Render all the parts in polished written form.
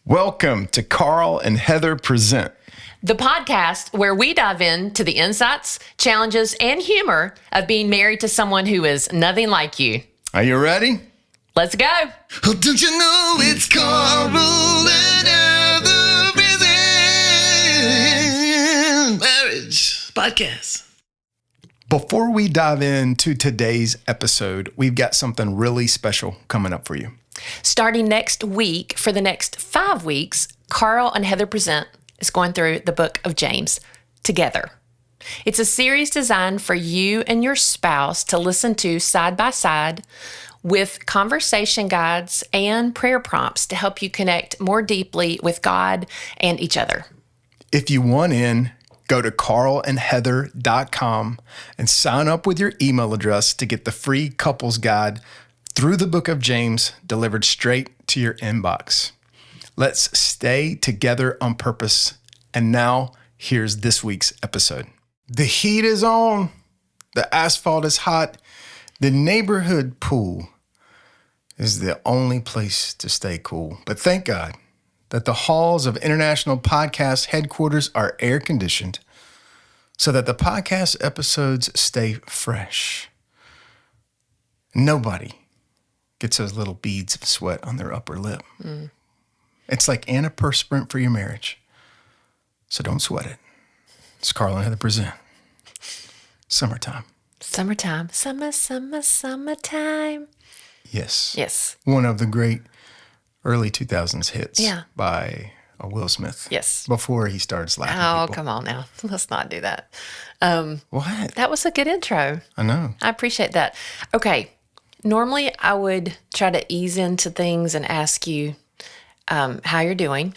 Welcome to Carl and Heather Present, the podcast where we dive into the insights, challenges, and humor of being married to someone who is nothing like you. Are you ready? Let's go. Oh, don't you know it's Carl and Heather Present Marriage Podcast. Before we dive into today's episode, we've got something really special coming up for you. Starting next week, for the next 5 weeks, Carl and Heather Present is going through the book of James together. It's a series designed for you and your spouse to listen to side by side with conversation guides and prayer prompts to help you connect more deeply with God and each other. If you want in, go to carlandheather.com and sign up with your email address to get the free couples guide through the book of James delivered straight to your inbox. Let's stay together on purpose. And now, here's this week's episode. The heat is on. The asphalt is hot. The neighborhood pool is the only place to stay cool. But thank God that the halls of International Podcast headquarters are air conditioned so that the podcast episodes stay fresh. Nobody gets those little beads of sweat on their upper lip. It's like antiperspirant for your marriage. So don't sweat it. It's Carl and Heather Present. Summertime. Summertime. Summertime. Yes. Yes. One of the great early 2000s hits Yeah. by Will Smith. Yes. Before he started slapping Oh, people. come on now. Let's not do that. What? That was a good intro. I know. I appreciate that. Okay. Normally, I would try to ease into things and ask you how you're doing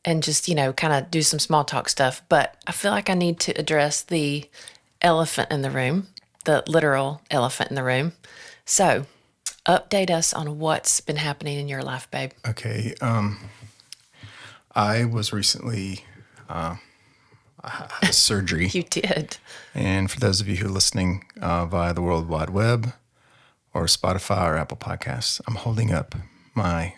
and just, kind of do some small talk stuff. But I feel like I need to address the elephant in the room, the literal elephant in the room. So, update us on what's been happening in your life, babe. Okay. I was recently I had surgery. You did. And for those of you who are listening via the World Wide Web or Spotify or Apple Podcasts, I'm holding up my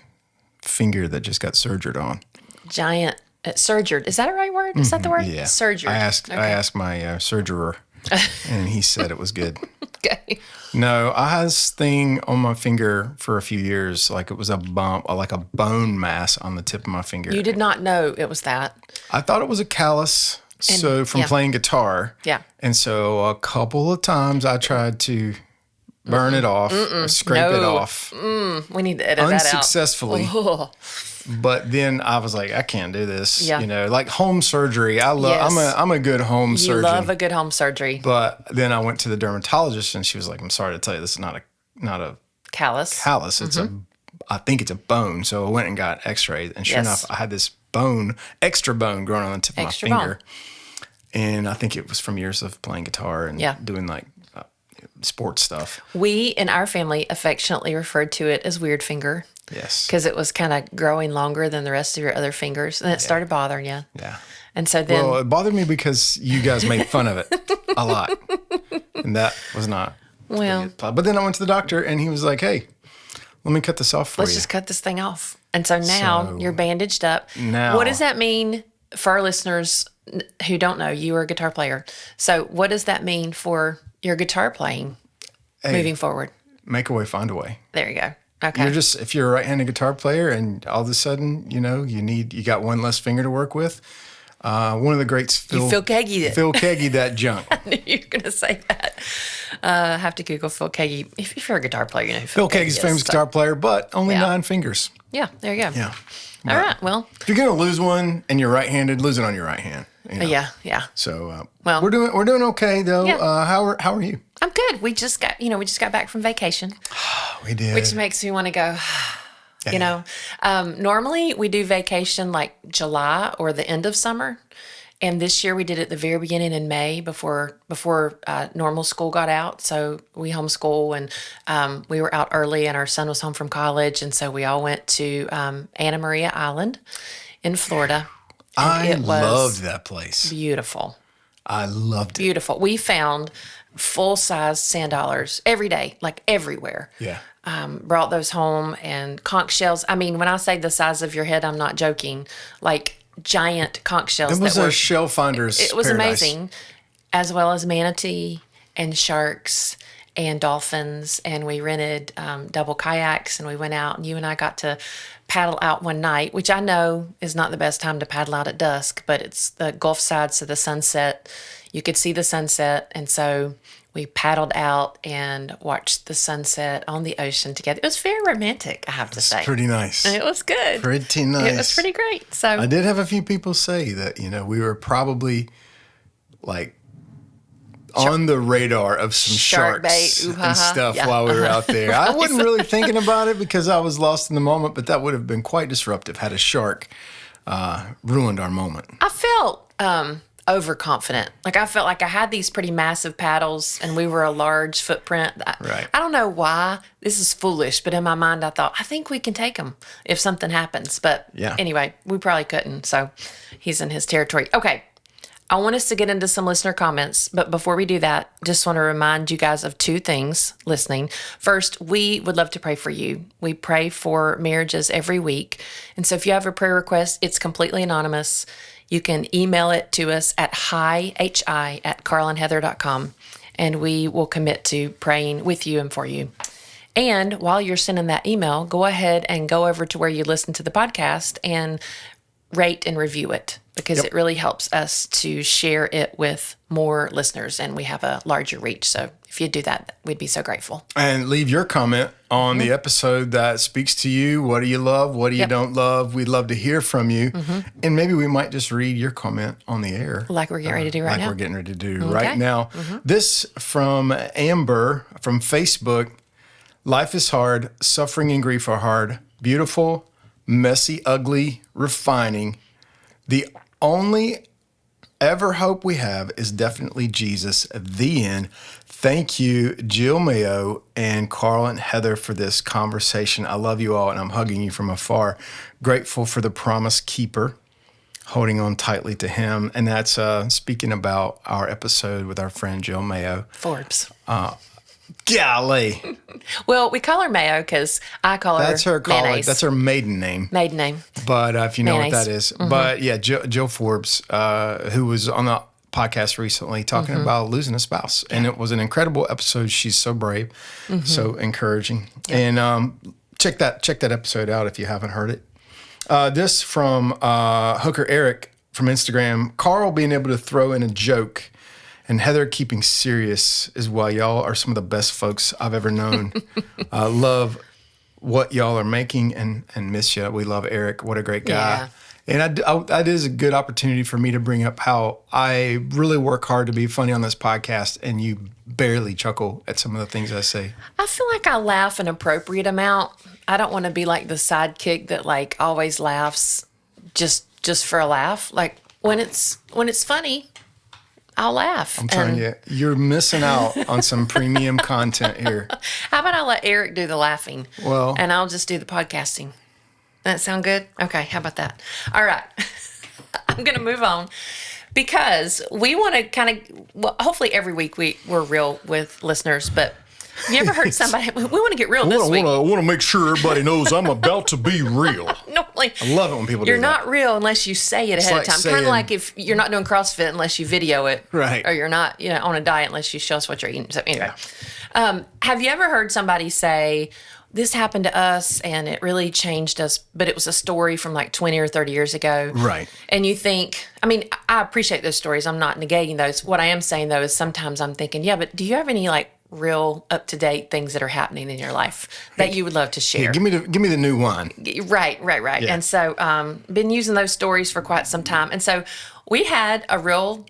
finger that just got surgered on. Giant surgered. Is that a right word? Is that the word? Yeah. Surgered. I asked my surgerer, and he said it was good. Okay. No, I had this thing on my finger for a few years, like it was a bump, like a bone mass on the tip of my finger. You did not know it was that. I thought it was a callus, from yeah. playing guitar. Yeah. And so a couple of times I tried to burn it off, or scrape it No. off We need to edit that out. unsuccessfully. Oh. But then I was like, I can't do this. Yeah. Like home surgery. I love. Yes. I'm a good home You surgeon. love a good home surgery. But then I went to the dermatologist, and she was like, "I'm sorry to tell you, this is not a Callus. callus. It's I think it's a bone." So I went and got X-rays, and sure Yes. enough, I had this extra bone growing on the tip Extra of my bone. finger, and I think it was from years of playing guitar and Yeah. doing like sports stuff. We in our family affectionately referred to it as weird finger Yes. because it was kind of growing longer than the rest of your other fingers, and it started bothering you. Yeah. And so then, Well, it bothered me because you guys made fun of it a lot, and that was not. well, But then I went to the doctor, and he was like, "Hey, let me cut this off for let's you." just cut this thing off. And so now So- you're bandaged up. Now- What does that mean for our listeners who don't know? You are a guitar player. So what does that mean for your guitar playing moving forward? Make a way, find a way. There you go. Okay. If you're a right-handed guitar player, and all of a sudden, you got one less finger to work with. One of the greats, Phil Keaggy. Phil Keaggy, that junk. I knew you were going to say that. I have to Google Phil Keaggy. If you're a guitar player, you know who Phil Keaggy Keaggy's is, famous so- guitar player, but only Yeah. 9 fingers. Yeah, there you go. Yeah. All right. Well, If you're gonna lose one and you're right-handed, lose it on your right hand. yeah. So Well- we're doing okay though. Yeah. How are you? I'm good. We just got back from vacation, We did. which makes me want to go. Normally we do vacation like July or the end of summer, and this year we did it the very beginning in May before normal school got out. So we homeschool, and we were out early, and our son was home from college, and so we all went to Anna Maria Island in Florida. I it was loved that place. Beautiful. I loved it. Beautiful. We found full-size sand dollars every day, like everywhere. Yeah. brought those home, and conch shells. I mean, when I say the size of your head, I'm not joking. Like giant conch shells. It was that a were, shell finder's It was paradise. amazing, as well as manatee and sharks and dolphins. And we rented double kayaks, and we went out, and you and I got to paddle out one night, which I know is not the best time to paddle out at dusk, but it's the Gulf side, so the sunset, you could see the sunset. And so we paddled out and watched the sunset on the ocean together. It was very romantic, I have to say. Pretty nice. It was good. Pretty nice. It was pretty great. So I did have a few people say that, we were probably like on the radar of some Shark bait, sharks ooh, ha, and ha. stuff Yeah. while we were out there. I wasn't really thinking about it because I was lost in the moment, but that would have been quite disruptive had a shark ruined our moment. I felt overconfident. Like I felt like I had these pretty massive paddles, and we were a large footprint. Right. I don't know why. This is foolish, but in my mind, I thought, I think we can take them if something happens. But Yeah. anyway, we probably couldn't. So he's in his territory. Okay. I want us to get into some listener comments, but before we do that, just want to remind you guys of two things listening. First, we would love to pray for you. We pray for marriages every week. And so if you have a prayer request, it's completely anonymous. You can email it to us at hi@carlandheather.com, and we will commit to praying with you and for you. And while you're sending that email, go ahead and go over to where you listen to the podcast and rate and review it, because it really helps us to share it with more listeners, and we have a larger reach. So if you do that, we'd be so grateful. And leave your comment on the episode that speaks to you. What do you love? What do you don't love? We'd love to hear from you. And maybe we might just read your comment on the air. Like we're getting ready to do right now. Like we're getting ready to do right now. This from Amber from Facebook. Life is hard. Suffering and grief are hard. Beautiful, messy, ugly, refining. The only ever hope we have is definitely Jesus. The end. Thank you, Jill Mayo and Carl and Heather, for this conversation. I love you all, and I'm hugging you from afar. Grateful for the promise keeper, holding on tightly to him. And that's speaking about our episode with our friend Jill Mayo. Forbes. Golly. Well, we call her Mayo because I call her That's her college. mayonnaise. That's her maiden name. maiden name. But if you know what that Mayonnaise. is. But yeah, Jill Forbes, who was on the podcast recently talking about losing a spouse. And it was an incredible episode. She's so brave, so encouraging. And check that episode out if you haven't heard it. This from Hooker Eric from Instagram. Carl being able to throw in a joke and Heather keeping serious as well. Y'all are some of the best folks I've ever known. Love what y'all are making and miss you. We love Eric. What a great guy. Yeah. And that is a good opportunity for me to bring up how I really work hard to be funny on this podcast, and you barely chuckle at some of the things I say. I feel like I laugh an appropriate amount. I don't want to be like the sidekick that like always laughs just for a laugh. Like when it's funny, I'll laugh. I'm telling you, you're missing out on some premium content here. How about I let Eric do the laughing? Well- and I'll just do the podcasting. That sound good? Okay, how about that? All right. I'm going to move on because we want to kind of, well, hopefully every week we're real with listeners, but you ever heard somebody, we want to get real this week. I want to make sure everybody knows I'm about to be real. Normally, I love it when people do you're that. not real unless you say it ahead like of time. Kind saying- of like if you're not doing CrossFit unless you video it. Right. Or you're not, on a diet unless you show us what you're eating. So anyway, have you ever heard somebody say, this happened to us and it really changed us, but it was a story from like 20 or 30 years ago. Right. And you think, I mean, I appreciate those stories. I'm not negating those. What I am saying though is sometimes I'm thinking, yeah, but do you have any like real up-to-date things that are happening in your life that you would love to share? Give me the new one. Right. Yeah. And so been using those stories for quite some time. And so we had a real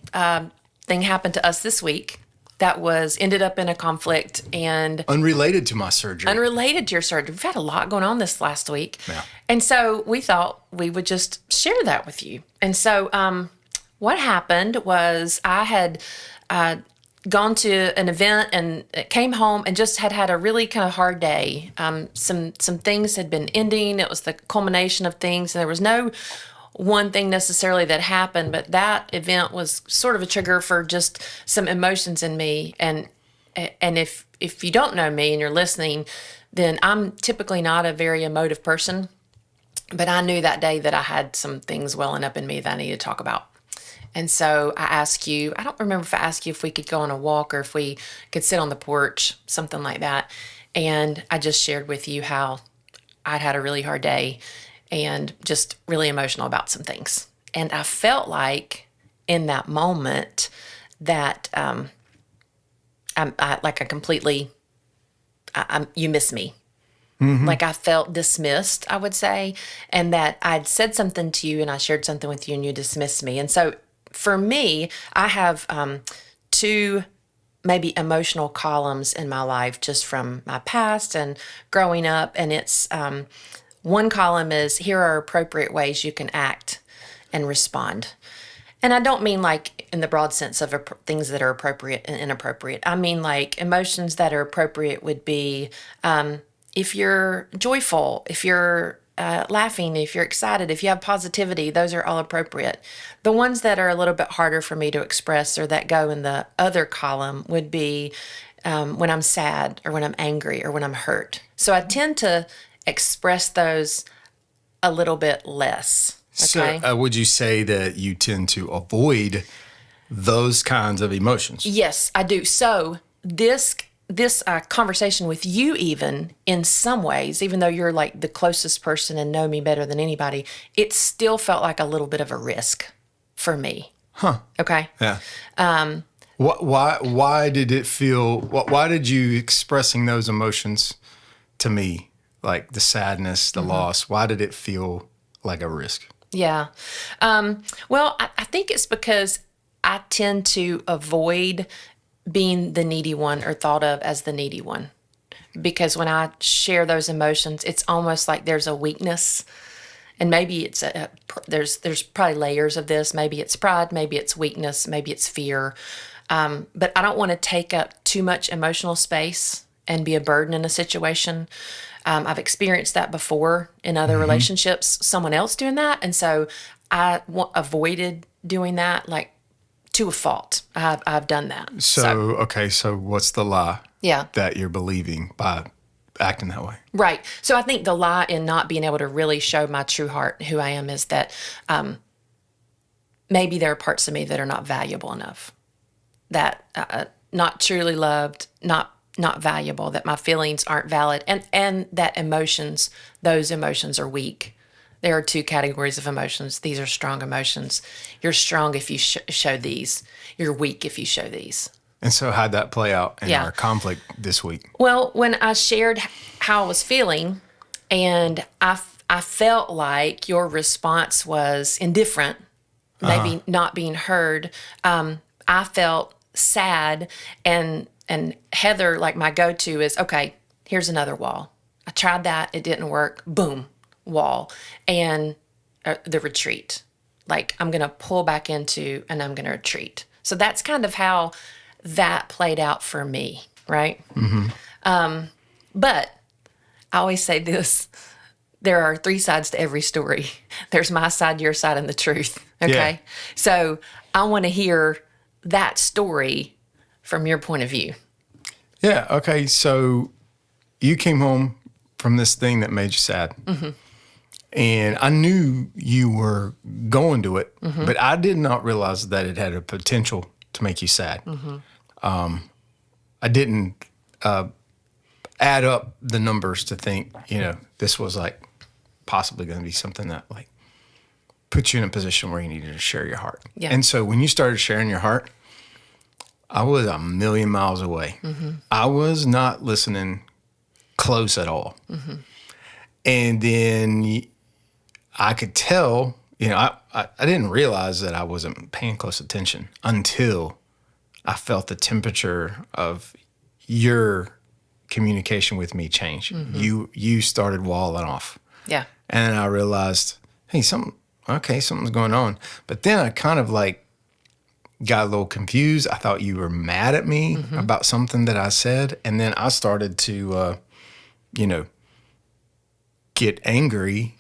thing happen to us this week that ended up in a conflict and Unrelated to my surgery. unrelated to your surgery. We've had a lot going on this last week. Yeah. And so we thought we would just share that with you. And so what happened was I had gone to an event and came home and just had a really kind of hard day. Some things had been ending. It was the culmination of things. And there was no one thing necessarily that happened, but that event was sort of a trigger for just some emotions in me. And if if you don't know me and you're listening, then I'm typically not a very emotive person. But I knew that day that I had some things welling up in me that I needed to talk about. And so I asked you, I don't remember if I asked you if we could go on a walk or if we could sit on the porch, something like that. And I just shared with you how I'd had a really hard day and just really emotional about some things. And I felt like in that moment that you miss me. Like I felt dismissed, I would say, and that I'd said something to you and I shared something with you and you dismissed me. And so for me, I have two maybe emotional columns in my life just from my past and growing up. And it's one column is, here are appropriate ways you can act and respond. And I don't mean like in the broad sense of things that are appropriate and inappropriate. I mean like emotions that are appropriate would be if you're joyful, if you're laughing, if you're excited, if you have positivity, those are all appropriate. The ones that are a little bit harder for me to express or that go in the other column would be when I'm sad or when I'm angry or when I'm hurt. So I tend to express those a little bit less. Okay? So would you say that you tend to avoid those kinds of emotions? Yes, I do. So this conversation with you, even in some ways, even though you're like the closest person and know me better than anybody, it still felt like a little bit of a risk for me. Huh. Okay. Yeah. Why did it feel, why did you expressing those emotions to me, like the sadness, the loss, why did it feel like a risk? Yeah. Well, I think it's because I tend to avoid being the needy one or thought of as the needy one. Because when I share those emotions, it's almost like there's a weakness. And maybe it's there's probably layers of this. Maybe it's pride, maybe it's weakness, maybe it's fear. But I don't want to take up too much emotional space and be a burden in a situation. I've experienced that before in other relationships, someone else doing that. And so I avoided doing that, like, to a fault. I've done that. So what's the lie Yeah. that you're believing by acting that way? Right. So I think the lie in not being able to really show my true heart, who I am, is that maybe there are parts of me that are not valuable enough, that not truly loved, not valuable, that my feelings aren't valid, and that those emotions are weak. There are two categories of emotions. These are strong emotions. You're strong if you show these. You're weak if you show these. And so how'd that play out in Yeah. our conflict this week? Well, when I shared how I was feeling, and I felt like your response was indifferent, maybe not being heard, I felt sad, and Heather, like, my go-to is, okay, here's another wall. I tried that. It didn't work. Boom. Wall. And the retreat. Like, I'm going to pull back into and I'm going to retreat. So that's kind of how that played out for me, right? But I always say this, there are three sides to every story. There's my side, your side, and the truth, okay? Yeah. So I want to hear that story from your point of view. Yeah. Okay. So you came home from this thing that made you sad. And I knew you were going to it, but I did not realize that it had a potential to make you sad. I didn't add up the numbers to think, this was like possibly going to be something that like put you in a position where you needed to share your heart. Yeah. And so when you started sharing your heart, I was a million miles away. I was not listening close at all. And then I could tell, I didn't realize that I wasn't paying close attention until I felt the temperature of your communication with me change. You started walling off. Yeah. And I realized, hey, something's going on. But then I kind of like got a little confused. I thought you were mad at me about something that I said. And then I started to, get angry.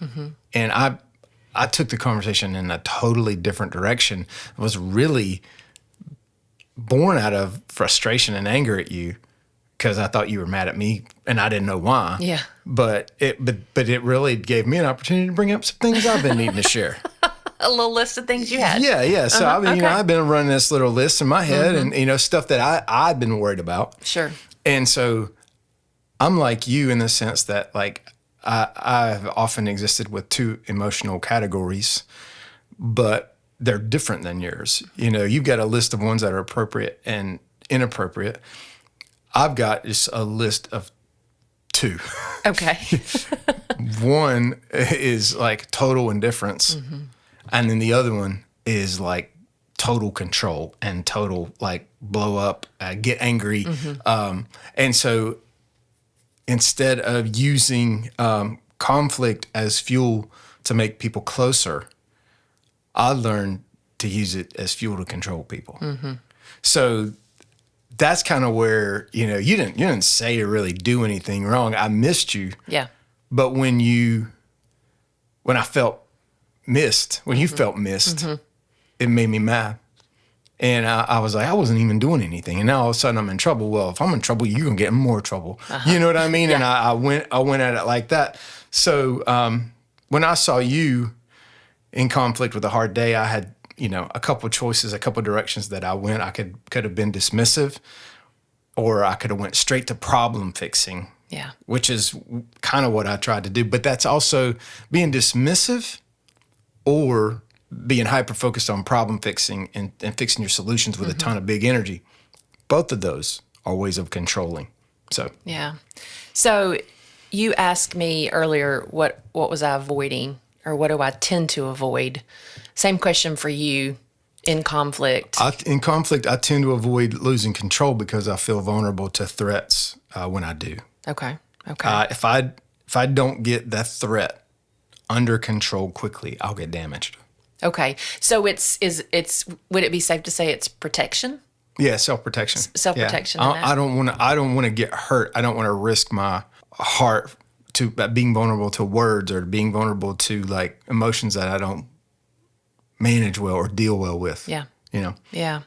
And I took the conversation in a totally different direction. I was really born out of frustration and anger at you because I thought you were mad at me and I didn't know why. Yeah. But it really gave me an opportunity to bring up some things I've been needing to share. A little list of things you had. Yeah. So I mean, okay. I've been running this little list in my head, and stuff that I've been worried about. Sure. And so I'm like you in the sense that like I've often existed with two emotional categories, but they're different than yours. You've got a list of ones that are appropriate and inappropriate. I've got just a list of two. Okay. One is like total indifference, and then the other one is like total control and total like blow up, get angry. And so instead of using conflict as fuel to make people closer, I learned to use it as fuel to control people. So that's kind of where, you didn't say to really do anything wrong. I missed you. Yeah. But when I felt missed, when you felt missed, it made me mad. And I was like, I wasn't even doing anything. And now all of a sudden I'm in trouble. Well, if I'm in trouble, you're going to get in more trouble. You know what I mean? Yeah. And I went at it like that. So when I saw you in conflict with a hard day, I had, a couple of choices, a couple of directions that I went. I could have been dismissive, or I could have went straight to problem fixing. Yeah. Which is kind of what I tried to do. But that's also being dismissive or being hyper-focused on problem fixing and fixing your solutions with a ton of big energy. Both of those are ways of controlling. So Yeah. So you asked me earlier, what was I avoiding, or what do I tend to avoid? Same question for you in conflict. In conflict, I tend to avoid losing control because I feel vulnerable to threats when I do. Okay. If I don't get that threat under control quickly, I'll get damaged. Okay. So it's would it be safe to say it's protection? Yeah, self-protection. Self-protection. Yeah. I don't want to get hurt. I don't want to risk my heart to being vulnerable to words or being vulnerable to like emotions that I don't manage well or deal well with. Yeah. Yeah.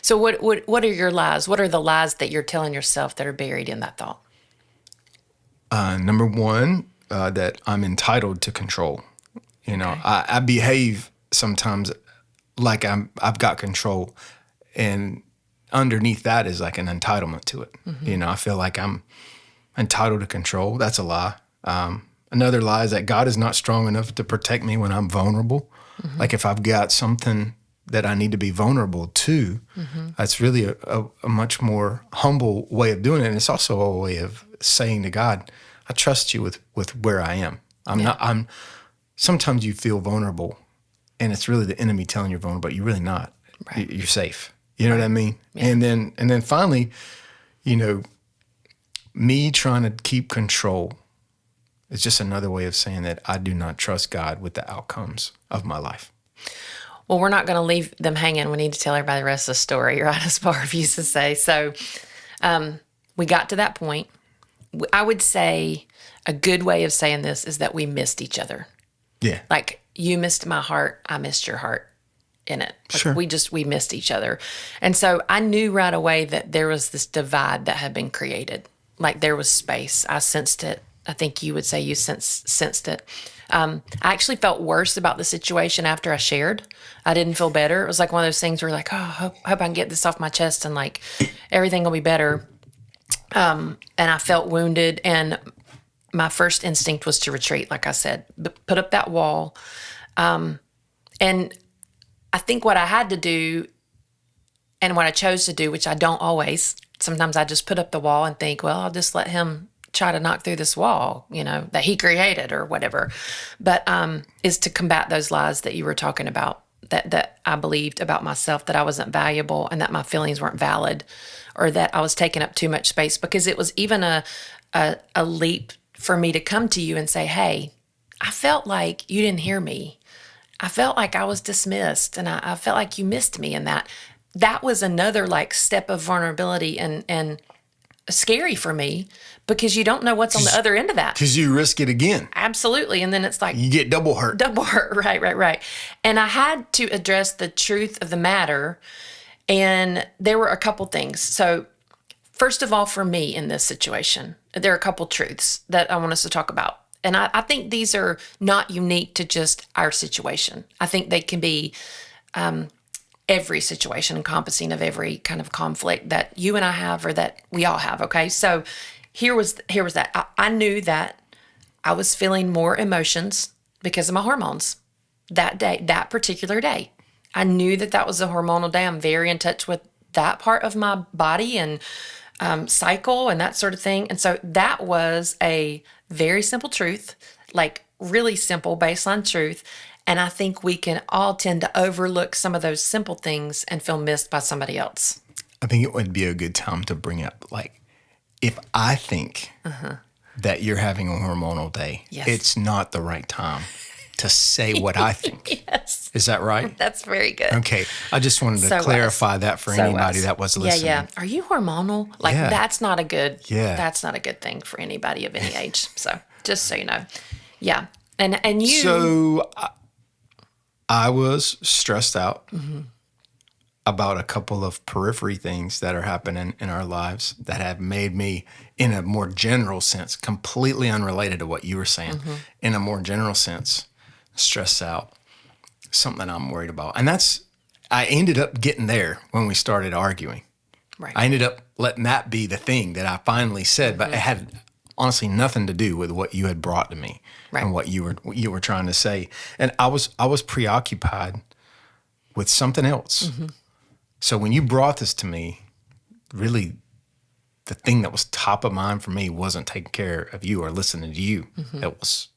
So what are your lies? What are the lies that you're telling yourself that are buried in that thought? Number one, that I'm entitled to control. Okay. I behave sometimes like I've got control, and underneath that is like an entitlement to it. I feel like I'm entitled to control. That's a lie. Another lie is that God is not strong enough to protect me when I'm vulnerable. Like if I've got something that I need to be vulnerable to, that's really a much more humble way of doing it. And it's also a way of saying to God, I trust you with where I am. Sometimes you feel vulnerable, and it's really the enemy telling you vulnerable, but you're really not. Right. You're safe. You know what I mean? Yeah. And then finally, me trying to keep control is just another way of saying that I do not trust God with the outcomes of my life. Well, we're not going to leave them hanging. We need to tell everybody the rest of the story, right? As Barb used to say. So we got to that point. I would say a good way of saying this is that we missed each other. Yeah. Like you missed my heart, I missed your heart in it. Like sure. We missed each other. And so I knew right away that there was this divide that had been created. Like there was space. I sensed it. I think you would say you sensed it. I actually felt worse about the situation after I shared. I didn't feel better. It was like one of those things where you're like, oh, hope I can get this off my chest and like everything will be better. And I felt wounded, and my first instinct was to retreat, like I said, put up that wall. And I think what I had to do and what I chose to do, which I don't always, sometimes I just put up the wall and think, well, I'll just let him try to knock through this wall, that he created or whatever. But is to combat those lies that you were talking about, that I believed about myself, that I wasn't valuable and that my feelings weren't valid, or that I was taking up too much space, because it was even a leap for me to come to you and say, hey, I felt like you didn't hear me. I felt like I was dismissed, and I felt like you missed me. And that was another like step of vulnerability and scary for me, because you don't know what's on the other end of that. Because you risk it again. Absolutely. And then it's like you get double hurt. Right. And I had to address the truth of the matter. And there were a couple things. So first of all, for me in this situation, there are a couple truths that I want us to talk about. And I think these are not unique to just our situation. I think they can be every situation encompassing of every kind of conflict that you and I have or that we all have, okay? So here was that. I knew that I was feeling more emotions because of my hormones that day, that particular day. I knew that was a hormonal day. I'm very in touch with that part of my body and cycle and that sort of thing. And so that was a very simple truth, like really simple baseline truth. And I think we can all tend to overlook some of those simple things and feel missed by somebody else. I think it would be a good time to bring up, like, if I think that you're having a hormonal day, Yes. it's not the right time to say what I think. Yes. Is that right? That's very good. Okay. I just wanted to So clarify that for anybody that was listening. Yeah. Are you hormonal? Like Yeah. that's not a good that's not a good thing for anybody of any age. So just so you know. Yeah. And you So I was stressed out about a couple of periphery things that are happening in our lives that have made me, in a more general sense, completely unrelated to what you were saying, in a more general sense, stressed out, something I'm worried about. And I ended up getting there when we started arguing. right. I ended up letting that be the thing that I finally said, but it had honestly nothing to do with what you had brought to me Right. and what you were trying to say. And I was preoccupied with something else. So when you brought this to me, really the thing that was top of mind for me wasn't taking care of you or listening to you. It was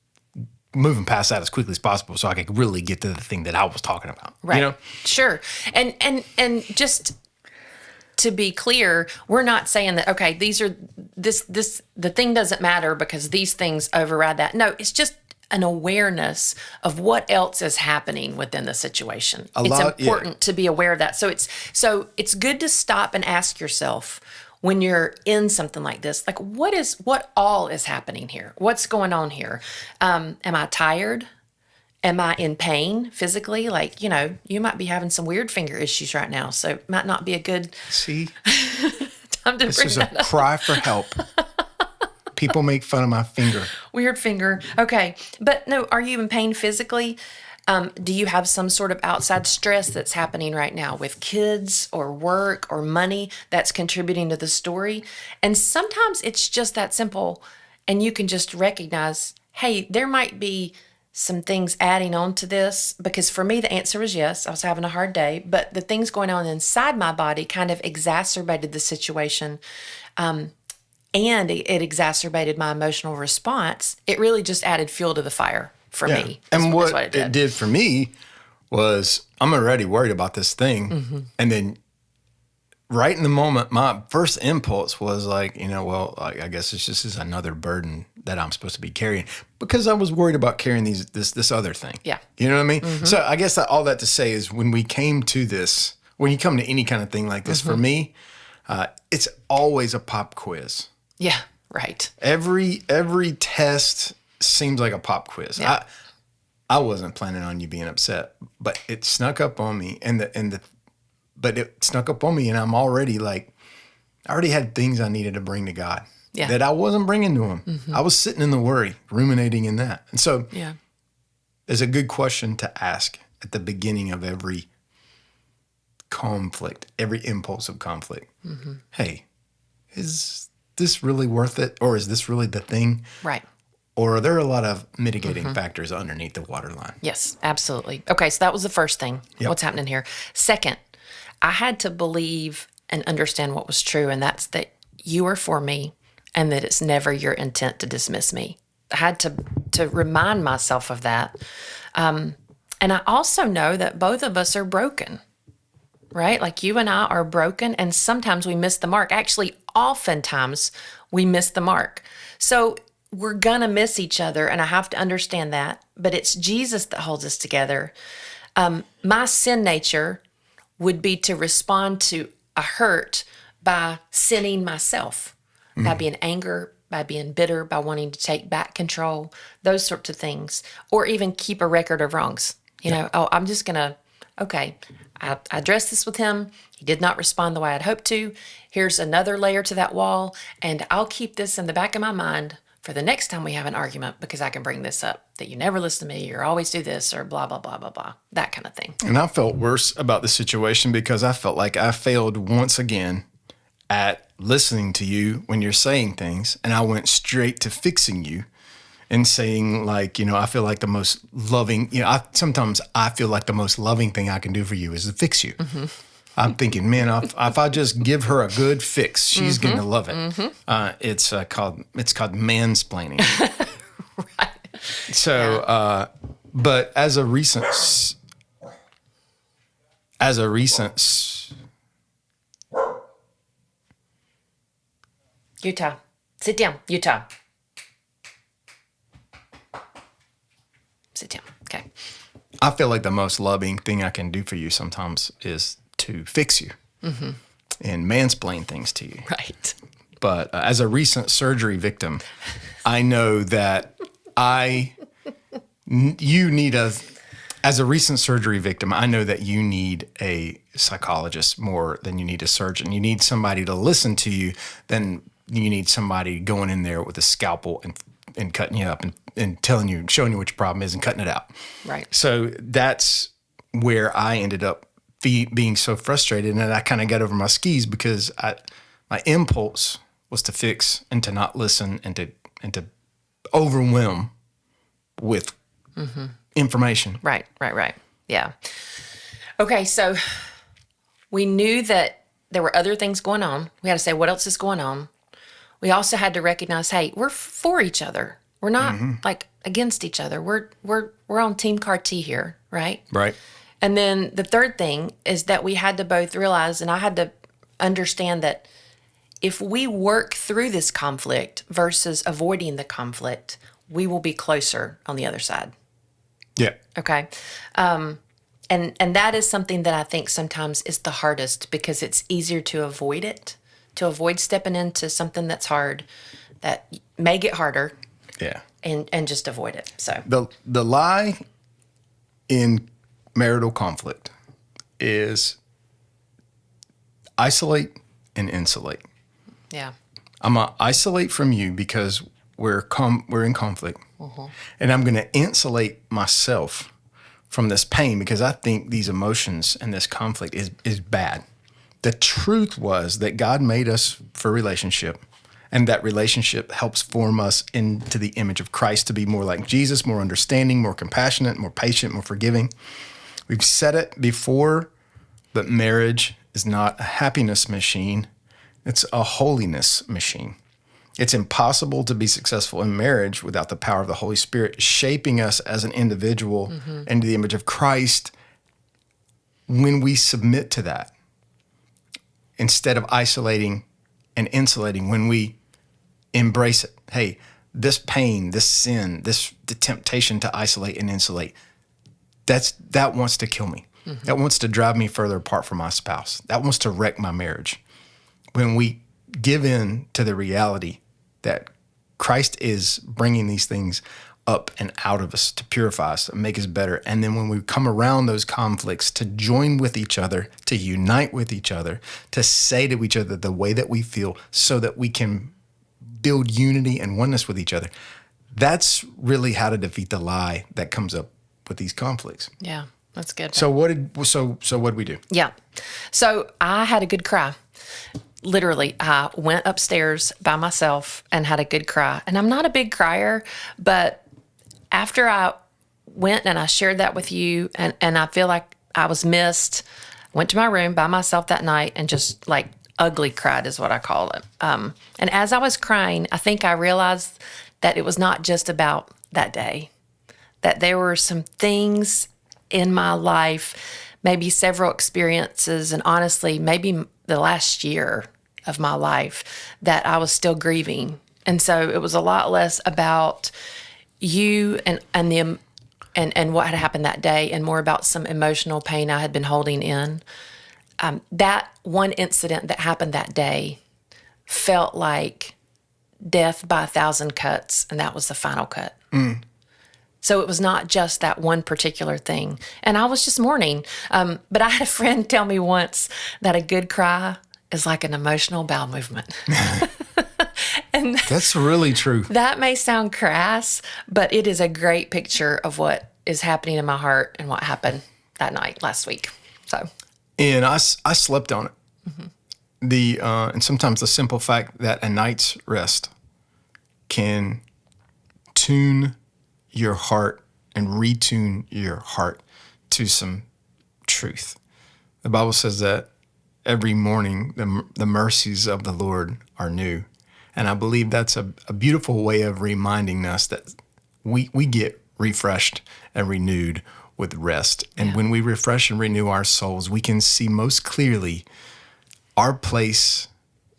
moving past that as quickly as possible so I could really get to the thing that I was talking about. Right. You know? Sure. And just to be clear, we're not saying that, okay, the thing doesn't matter because these things override that. No, it's just an awareness of what else is happening within the situation. It's important to be aware of that. So it's good to stop and ask yourself when you're in something like this, like what all is happening here? What's going on here? Am I tired? Am I in pain physically? Like, you might be having some weird finger issues right now, so it might not be a good See? time to This bring is a that up. cry for help. People make fun of my finger. Weird finger. Okay. But no, are you in pain physically? Do you have some sort of outside stress that's happening right now with kids or work or money that's contributing to the story? And sometimes it's just that simple. And you can just recognize, hey, there might be some things adding on to this. Because for me, the answer was yes. I was having a hard day. But the things going on inside my body kind of exacerbated the situation. And it exacerbated my emotional response. It really just added fuel to the fire for me. And what it it did for me was I'm already worried about this thing. And then right in the moment, my first impulse was like, I guess it's just another burden that I'm supposed to be carrying because I was worried about carrying this other thing. Yeah. You know what I mean? So I guess all that to say is when we came to this, when you come to any kind of thing like this, for me, it's always a pop quiz. Yeah, right. Every test seems like a pop quiz. Yeah. I wasn't planning on you being upset, but it snuck up on me, but it snuck up on me, and I'm already like, I already had things I needed to bring to God that I wasn't bringing to Him. I was sitting in the worry, ruminating in that, and so it's a good question to ask at the beginning of every conflict, every impulsive conflict. Hey, is this really worth it, or is this really the thing? Right. Or are there a lot of mitigating factors underneath the waterline? Yes, absolutely. Okay, so that was the first thing. Yep. What's happening here? Second, I had to believe and understand what was true, and that's that you are for me and that it's never your intent to dismiss me. I had to remind myself of that. And I also know that both of us are broken, right? Like you and I are broken, and sometimes we miss the mark. Actually, oftentimes we miss the mark. So we're going to miss each other, and I have to understand that, but it's Jesus that holds us together. My sin nature would be to respond to a hurt by sinning myself, by being angry, by being bitter, by wanting to take back control, those sorts of things, or even keep a record of wrongs. I'm just going to okay, I addressed this with him. He did not respond the way I'd hoped to. Here's another layer to that wall. And I'll keep this in the back of my mind for the next time we have an argument, because I can bring this up, that you never listen to me, or always do this, or blah, blah, blah, blah, blah, that kind of thing. And I felt worse about the situation because I felt like I failed once again at listening to you when you're saying things. And I went straight to fixing you and saying, like, I feel like the most loving, sometimes I feel like the most loving thing I can do for you is to fix you. Mm-hmm. I'm thinking, man, if I just give her a good fix, she's going to love it. Mm-hmm. It's called mansplaining. Right. So, but as a recent, Utah, sit down. Utah, sit down. Okay. I feel like the most loving thing I can do for you sometimes is to fix you and mansplain things to you. Right. But as a recent surgery victim, I know that as a recent surgery victim, I know that you need a psychologist more than you need a surgeon. You need somebody to listen to you than you need somebody going in there with a scalpel and cutting you up and telling you, showing you what your problem is and cutting it out. Right. So that's where I ended up being so frustrated, and then I kind of got over my skis because my impulse was to fix and to not listen and to overwhelm with information. Right. Yeah. Okay, so we knew that there were other things going on. We had to say, what else is going on? We also had to recognize, hey, we're for each other. We're not like against each other. We're on Team CAR-T here, right? Right. And then the third thing is that we had to both realize, and I had to understand, that if we work through this conflict versus avoiding the conflict, we will be closer on the other side. Yeah. Okay. And that is something that I think sometimes is the hardest, because it's easier to avoid it, to avoid stepping into something that's hard, that may get harder. Yeah. And just avoid it. So the lie in marital conflict is isolate and insulate. yeah. I'm gonna isolate from you because we're in conflict, and I'm gonna insulate myself from this pain because I think these emotions and this conflict is bad. The truth was that God made us for relationship, and that relationship helps form us into the image of Christ, to be more like Jesus, more understanding, more compassionate, more patient, more forgiving. We've said it before, but marriage is not a happiness machine. It's a holiness machine. It's impossible to be successful in marriage without the power of the Holy Spirit shaping us as an individual into the image of Christ. When we submit to that, instead of isolating and insulating, when we embrace it, hey, this pain, this sin, the temptation to isolate and insulate, that wants to kill me. That wants to drive me further apart from my spouse. That wants to wreck my marriage. When we give in to the reality that Christ is bringing these things up and out of us to purify us, to make us better, and then when we come around those conflicts, to join with each other, to unite with each other, to say to each other the way that we feel so that we can build unity and oneness with each other. That's really how to defeat the lie that comes up with these conflicts. Yeah, that's good. So what did we do? Yeah. So I had a good cry. Literally, I went upstairs by myself and had a good cry. And I'm not a big crier, but after I went and I shared that with you, and I feel like I was missed, went to my room by myself that night and just like ugly cried is what I call it. And as I was crying, I think I realized that it was not just about that day, that there were some things in my life, maybe several experiences, and honestly, maybe the last year of my life that I was still grieving. And so it was a lot less about you and what had happened that day, and more about some emotional pain I had been holding in. That one incident that happened that day felt like death by 1,000 cuts, and that was the final cut. So it was not just that one particular thing. And I was just mourning. But I had a friend tell me once that a good cry is like an emotional bowel movement. And That's really true. that may sound crass, but it is a great picture of what is happening in my heart and what happened that night last week. So, And I slept on it. And sometimes the simple fact that a night's rest can tune your heart and retune your heart to some truth. The Bible says that every morning the mercies of the Lord are new. And I believe that's a beautiful way of reminding us that we get refreshed and renewed with rest. And when we refresh and renew our souls, we can see most clearly our place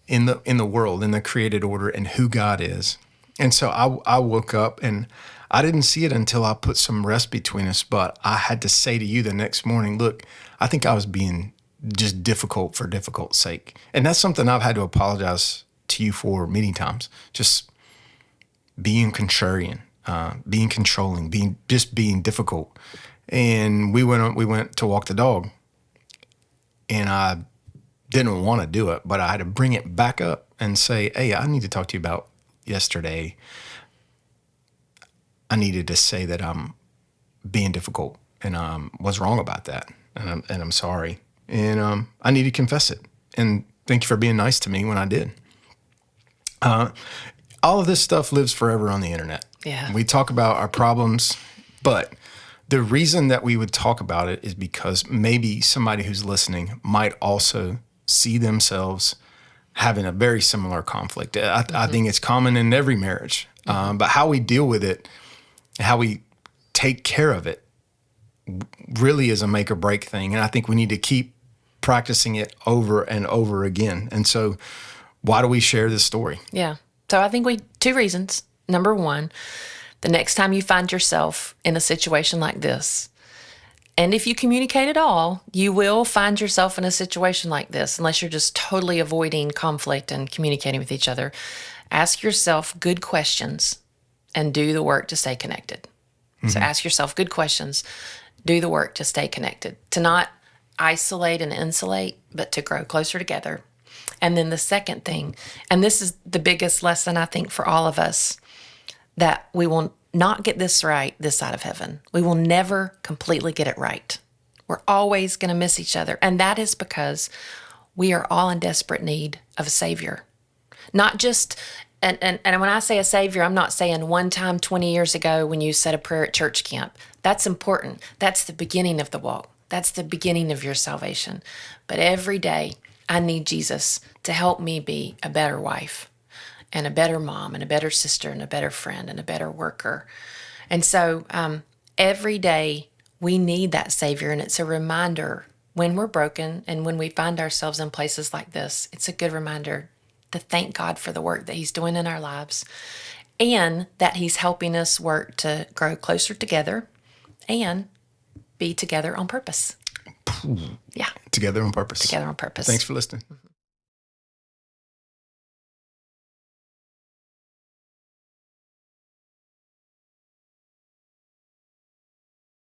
in the world, in the created order, and who God is. And so I woke up and I didn't see it until I put some rest between us, but I had to say to you the next morning, look, I think I was being just difficult for difficult's sake. And that's something I've had to apologize to you for many times. Just being contrarian, being controlling, being difficult. And we went to walk the dog, and I didn't want to do it, but I had to bring it back up and say, hey, I need to talk to you about yesterday. I needed to say that I'm being difficult and was wrong about that, and I'm sorry, and I need to confess it. And thank you for being nice to me when I did. All of this stuff lives forever on the internet. Yeah. We talk about our problems, but the reason that we would talk about it is because maybe somebody who's listening might also see themselves having a very similar conflict. I think it's common in every marriage, but how we deal with it, how we take care of it, really is a make or break thing. And I think we need to keep practicing it over and over again. And so why do we share this story? yeah. So I think two reasons. Number one, the next time you find yourself in a situation like this, and if you communicate at all, you will find yourself in a situation like this, unless you're just totally avoiding conflict and communicating with each other. Ask yourself good questions and do the work to stay connected. So ask yourself good questions, do the work to stay connected, to not isolate and insulate, but to grow closer together. And then the second thing, and this is the biggest lesson I think for all of us, that we will not get this right this side of heaven. We will never completely get it right. We're always going to miss each other. And that is because we are all in desperate need of a Savior. Not just, and when I say a Savior, I'm not saying one time 20 years ago when you said a prayer at church camp. That's important. That's the beginning of the walk. That's the beginning of your salvation. But every day, I need Jesus to help me be a better wife and a better mom and a better sister and a better friend and a better worker. And so every day we need that Savior, and it's a reminder when we're broken and when we find ourselves in places like this, it's a good reminder to thank God for the work that He's doing in our lives and that He's helping us work to grow closer together and be together on purpose. Yeah. Together on purpose. Together on purpose. Thanks for listening.